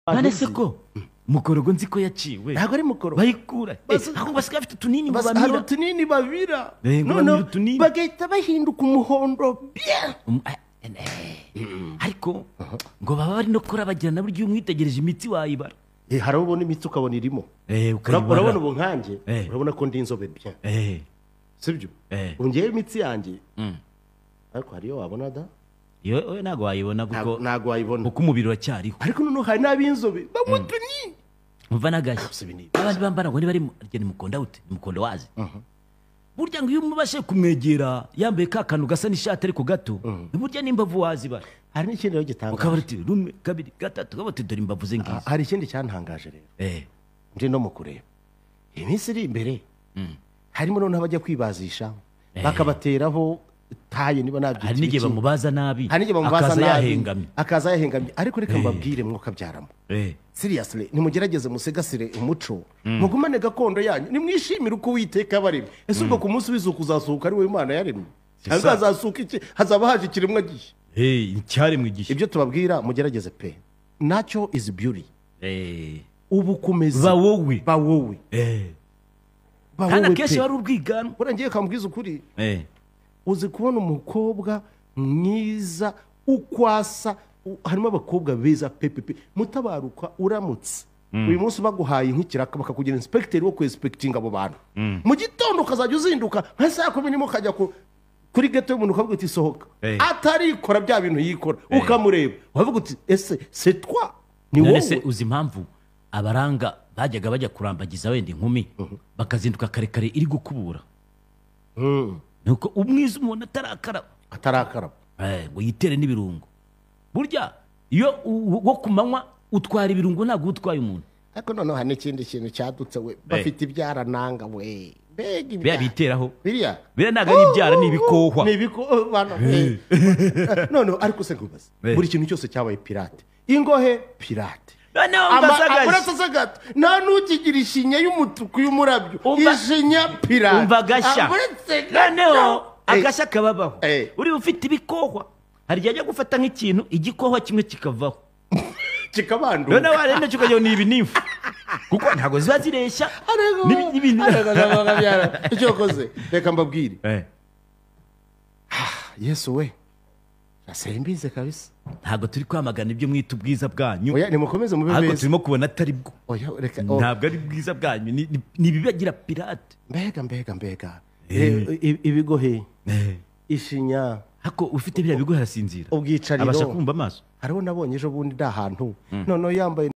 None se ko mukorogo nzi ko yaciwe ntago ari mukoro bayikura aho basigaye bafite tunini hari babamira utunini babira none none bagahita bahinduka umuhondo bien ariko ngo baba bari no kurabagirana buryo umwitegereje imiti wayibara hari ubona imiti ukabona irimo urabona ubu nkanjye urabona ko ndi inzobe bien sibyo ungiye imiti yanjye ariko hariyo wabona da yo nago wayibona kuko nago wayibona uko umubiri wacyariho ariko none hari n'abinzobe bamutunini umva nagashya abandi bambara ngo bari ni mukonda ute mukondo wazi burya ngo iyo umubashe kumwegera yambaye ka kantu gasa n'ishati ariko gato burya n'imbavu wazibara hari n'ikindi rero gitangaje ukabara uti rumwe kabiri gatatu ukabara uti dore imbavu ze ngizi hari ikindi cyantangaje rero ndi no mu kureba iminsi iri imbere harimo noneho abajya kwibazisha bakabateraho taye niba nabyitse hari n'igihe bamubaza nabi akaza yahengamye akaza yahengamye ariko reka mbabwire mwokabyaramo seriously nimugerageze musegasire umuco mugumane gakondo yanyu nimwishimire uko witeka barimo ese ubwo ku munsi w'izuka uzasohoka ari we Imana yaremye cyangwa azasuka iki hazaba haje ikiremwa gihe icyaremwe gihe ibyo tubabwira mugerageze pe nacyo is beauty ubu kumeze ba wowe kandi akenshi wari urwigano urangiye kambwiza ukuri uzi kubona umukobwa mwiza ukwasa harimo abakobwa beza pepepe mutabaruka uramutse uyu munsi baguhaye nk'ikiraka bakakugira inspector wo kwinspectinga abo bantu mu gitondo ukazajya uzinduka nka saa 10 ukajya kuri ghetto y'umuntu ukavuga uti sohoka atarikora bya bintu yikora ukamureba ukavuga uti ese c'est toi ni wowe se uzi impamvu abaranga bajyaga bajya kurambagiza wenda inkumi bakazinduka karekare iri gukubura nuko umwiza umuntu atarakaraba ngo yitere n'ibirungo burya iyo wo kumanywa utwara ibirungo ntabwo utwaye umuntu ariko noneho hari n'ikindi kintu cyadutse we bafite ibyarananga we bya biteraho biriya ntabwo ari ibyara n'ibikohwa noneho ariko se nkubaze buri kintu cyose cyabaye pirate ingohe pirate nta n'ukigira ishinya y'umutuku y'umurabyo ishinya pirate umva gashya noneho agashya kababaho uri ufite ibikohwa hari igihe ajya gufata nk'ikintu igikohwa kimwe kikavaho kikabandura noneho warenda kikajya ni ibi n'ifu kuko ntabwo ziba zireshya n'ibintu icyo wakoze reka mbabwire yesu we asembize kabisa ntabwo turi kwamagana ibyo mwita ubwiza bwanyu oya nimukomeze mube beza ariko turimo kubona atari bwo ntabwo ari bwiza bwanyu ni bibagira pirate mbega ibigohe ishinya hako ufite bya bigo harasinzira ubwicariro abasha kumva amaso hariho nabonye ejo bundi nda hantu noneho yambaye